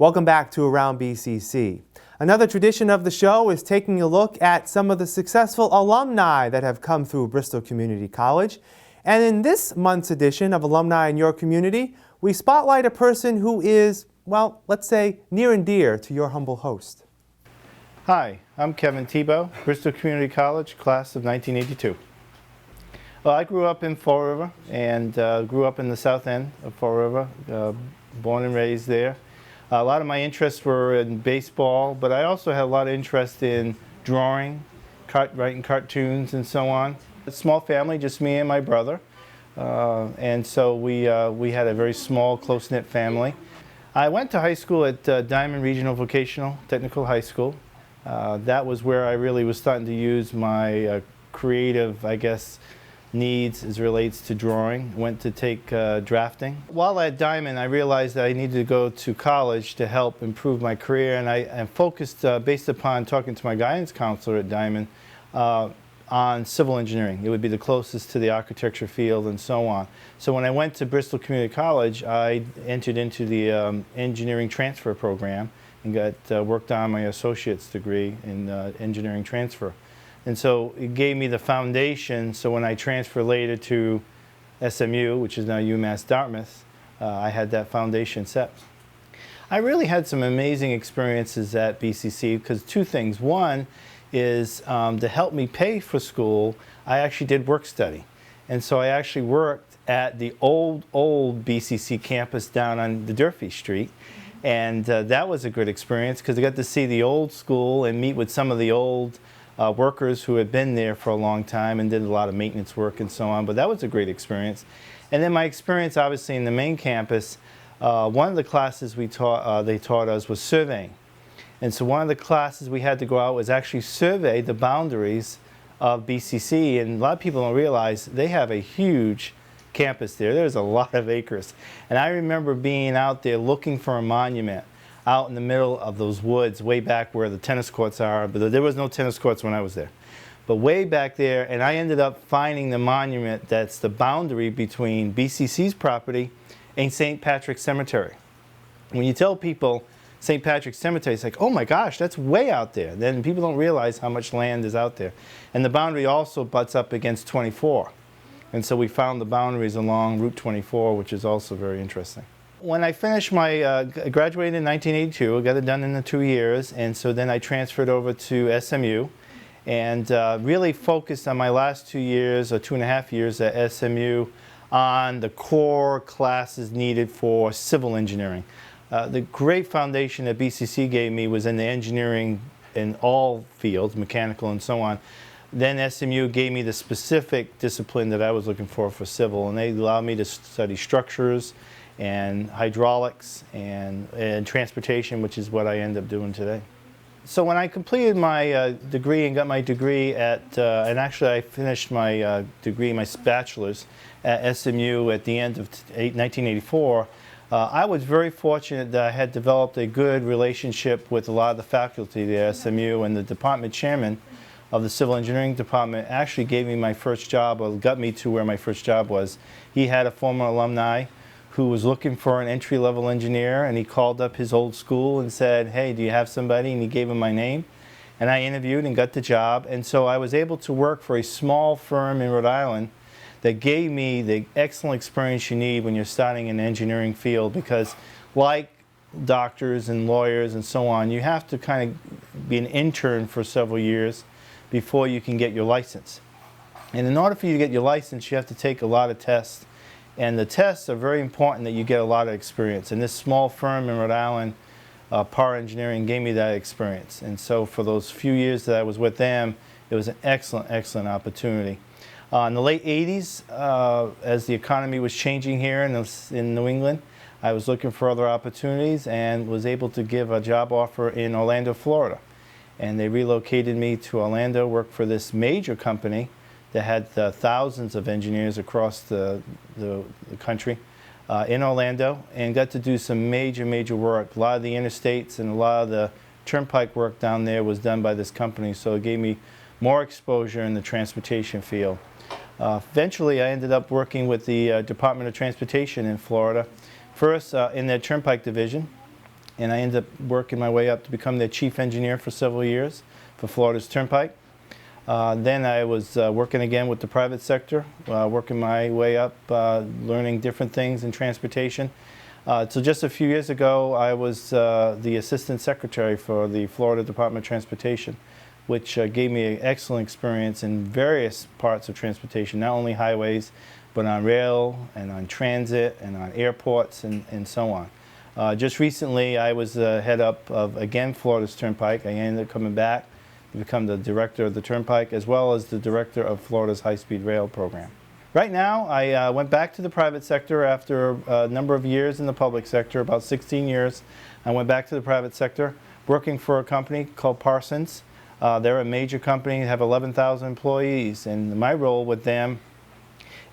Welcome back to Around BCC. Another tradition of the show is taking a look at some of the successful alumni that have come through Bristol Community College. And in this month's edition of Alumni in Your Community, we spotlight a person who is, well, let's say, near and dear to your humble host. Hi, I'm Kevin Thibault, Bristol Community College, class of 1982. Well, I grew up in Fall River and grew up in the south end of Fall River, born and raised there. A lot of my interests were in baseball, but I also had a lot of interest in drawing, writing cartoons and so on. A small family, just me and my brother, and so we had a very small, close-knit family. I went to high school at Diamond Regional Vocational Technical High School. That was where I really was starting to use my creative, I guess, needs as relates to drawing. Went to take drafting. While at Diamond, I realized that I needed to go to college to help improve my career, and I focused, based upon talking to my guidance counselor at Diamond, on civil engineering. It would be the closest to the architecture field and so on. So when I went to Bristol Community College, I entered into the engineering transfer program and got worked on my associate's degree in engineering transfer. And so it gave me the foundation, so when I transferred later to SMU, which is now UMass Dartmouth, I had that foundation set. I really had some amazing experiences at BCC because two things. One is to help me pay for school, I actually did work study. And so I actually worked at the old BCC campus down on the Durfee Street. And that was a good experience because I got to see the old school and meet with some of the old workers who had been there for a long time and did a lot of maintenance work and so on, but that was a great experience. And then my experience obviously in the main campus, one of the classes they taught us was surveying. And so one of the classes we had to go out was actually survey the boundaries of BCC, and a lot of people don't realize they have a huge campus there. There's a lot of acres. And I remember being out there looking for a monument out in the middle of those woods way back where the tennis courts are, but there was no tennis courts when I was there. But way back there, and I ended up finding the monument that's the boundary between BCC's property and St. Patrick's Cemetery. When you tell people St. Patrick's Cemetery, it's like, oh my gosh, that's way out there. Then people don't realize how much land is out there. And the boundary also butts up against 24. And so we found the boundaries along Route 24, which is also very interesting. When I finished my, graduated in 1982, I got it done in the 2 years, and so then I transferred over to SMU and really focused on my last 2 years, or 2.5 years at SMU, on the core classes needed for civil engineering. The great foundation that BCC gave me was in the engineering in all fields, mechanical and so on. Then SMU gave me the specific discipline that I was looking for civil, and they allowed me to study structures and hydraulics and transportation, which is what I end up doing today. So when I completed my degree and got my degree at, and actually I finished my degree, my bachelor's at SMU at the end of 1984, I was very fortunate that I had developed a good relationship with a lot of the faculty there at SMU, and the department chairman of the civil engineering department actually gave me my first job, or got me to where my first job was. He had a former alumni who was looking for an entry-level engineer, and he called up his old school and said, hey, do you have somebody? And he gave him my name, and I interviewed and got the job. And so I was able to work for a small firm in Rhode Island that gave me the excellent experience you need when you're starting in the engineering field, because like doctors and lawyers and so on, you have to kind of be an intern for several years before you can get your license. And in order for you to get your license, you have to take a lot of tests. And the tests are very important that you get a lot of experience. And this small firm in Rhode Island, Power Engineering, gave me that experience. And so for those few years that I was with them, it was an excellent, excellent opportunity. In the late 80s, as the economy was changing here in New England, I was looking for other opportunities and was able to give a job offer in Orlando, Florida. And they relocated me to Orlando, worked for this major company that had thousands of engineers across the country in Orlando, and got to do some major work. A lot of the interstates and a lot of the turnpike work down there was done by this company, so it gave me more exposure in the transportation field. Eventually I ended up working with the Department of Transportation in Florida, first in their turnpike division, and I ended up working my way up to become their chief engineer for several years for Florida's Turnpike. Then I was working again with the private sector, working my way up, learning different things in transportation. So just a few years ago, I was the assistant secretary for the Florida Department of Transportation, which gave me an excellent experience in various parts of transportation, not only highways, but on rail and on transit and on airports and so on. Just recently, I was head up of, again, Florida's Turnpike. I ended up coming back to become the director of the Turnpike, as well as the director of Florida's high-speed rail program. Right now, I went back to the private sector after a number of years in the public sector, about 16 years. I went back to the private sector, working for a company called Parsons. They're a major company, have 11,000 employees, and my role with them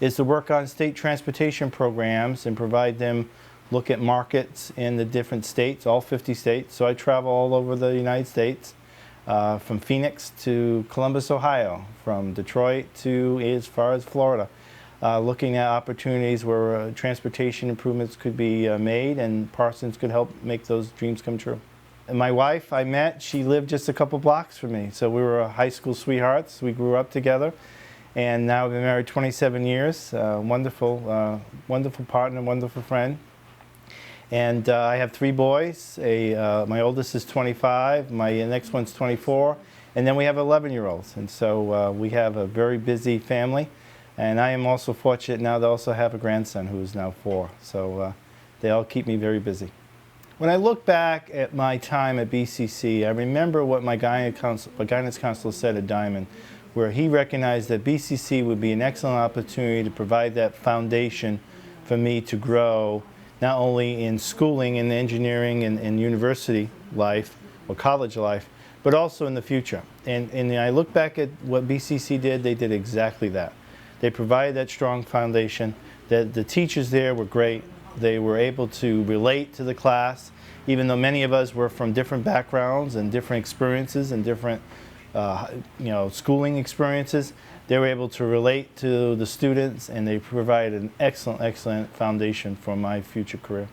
is to work on state transportation programs and provide them, look at markets in the different states, all 50 states. So I travel all over the United States, from Phoenix to Columbus, Ohio, from Detroit to as far as Florida, looking at opportunities where transportation improvements could be made, and Parsons could help make those dreams come true. And my wife, I met, she lived just a couple blocks from me, so we were high school sweethearts. We grew up together, and now we've been married 27 years. Wonderful, wonderful partner, wonderful friend. And I have 3 boys. My oldest is 25, my next one's 24, and then we have 11-year-olds. And so we have a very busy family. And I am also fortunate now to also have a grandson who is now 4. So they all keep me very busy. When I look back at my time at BCC, I remember what my guidance counselor said at Diamond, where he recognized that BCC would be an excellent opportunity to provide that foundation for me to grow, not only in schooling and engineering and university life or college life, but also in the future. And I look back at what BCC did, they did exactly that. They provided that strong foundation. The teachers there were great. They were able to relate to the class, even though many of us were from different backgrounds and different experiences and different schooling experiences. They were able to relate to the students, and they provided an excellent, excellent foundation for my future career.